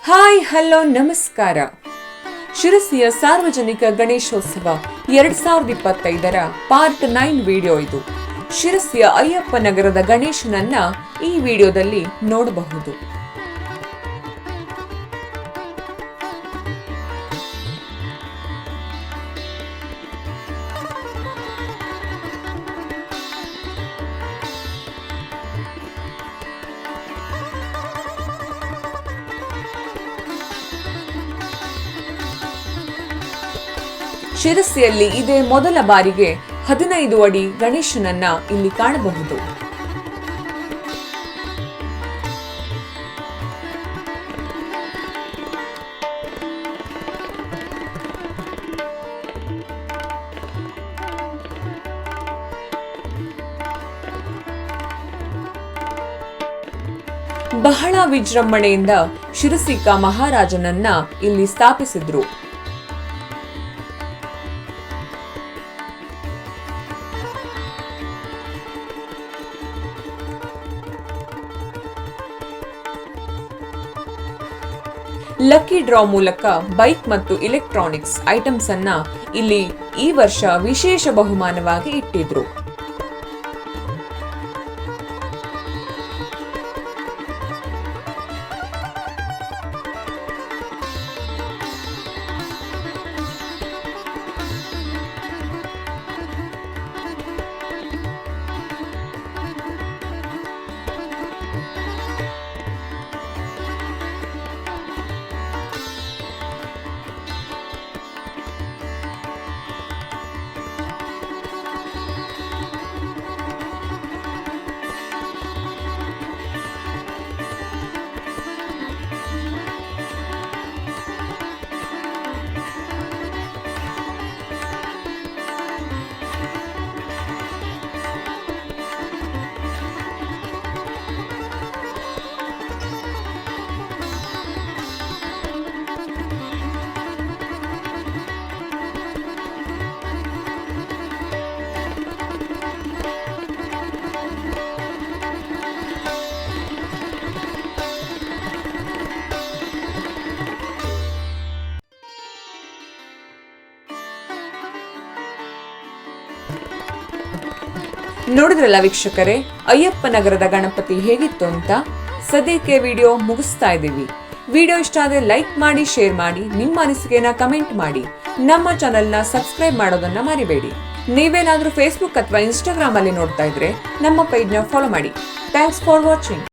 Hi hello ನಮಸ್ಕಾರ. ಶಿರಸಿಯ ಸಾರ್ವಜನಿಕ Ganeshotsav 2025ರ part 9 video ಇದು. ಶಿರಸಿಯ ಅಯ್ಯಪ್ಪ ನಗರದ ಗಣೇಶನನ್ನ ಈ ವಿಡಿಯೋದಲ್ಲಿ ನೋಡಬಹುದು. ಶಿರಸಿಯಲ್ಲಿ ಇದೇ ಮೊದಲ ಬಾರಿಗೆ 15 ಅಡಿ ಗಣೇಶನನ್ನ ಇಲ್ಲಿ ಕಾಣಬಹುದು. ಬಹಳ ವಿಜೃಂಭಣೆಯಿಂದ ಶಿರಸಿಕ ಮಹಾರಾಜನನ್ನ ಇಲ್ಲಿ ಸ್ಥಾಪಿಸಿದ್ರು. ಲಕ್ಕಿ ಡ್ರಾ ಮೂಲಕ ಬೈಕ್ ಮತ್ತು ಇಲೆಕ್ಟ್ರಾನಿಕ್ಸ್ ಐಟಮ್ಸ್ ಅನ್ನ ಇಲ್ಲಿ ಈ ವರ್ಷ ವಿಶೇಷ ಬಹುಮಾನವಾಗಿ ಇಟ್ಟಿದ್ರು. ನೋಡಿದ್ರಲ್ಲ ವೀಕ್ಷಕರೇ, ಅಯ್ಯಪ್ಪ ನಗರದ ಗಣಪತಿ ಹೇಗಿತ್ತು ಅಂತ. ಸದ್ಯಕ್ಕೆ ವಿಡಿಯೋ ಮುಗಿಸ್ತಾ ಇದ್ದೀವಿ. ವಿಡಿಯೋ ಇಷ್ಟ ಆದರೆ ಲೈಕ್ ಮಾಡಿ, ಶೇರ್ ಮಾಡಿ, ನಿಮ್ಮ ಅನಿಸಿಕೆನ ಕಮೆಂಟ್ ಮಾಡಿ. ನಮ್ಮ ಚಾನೆಲ್ನ ಸಬ್ಸ್ಕ್ರೈಬ್ ಮಾಡೋದನ್ನ ಮರಿಬೇಡಿ. ನೀವೇನಾದ್ರೂ ಫೇಸ್ಬುಕ್ ಅಥವಾ ಇನ್ಸ್ಟಾಗ್ರಾಮ್ ಅಲ್ಲಿ ನೋಡ್ತಾ ಇದ್ರೆ ನಮ್ಮ ಪೇಜ್ನ ಫಾಲೋ ಮಾಡಿ. Thanks for watching.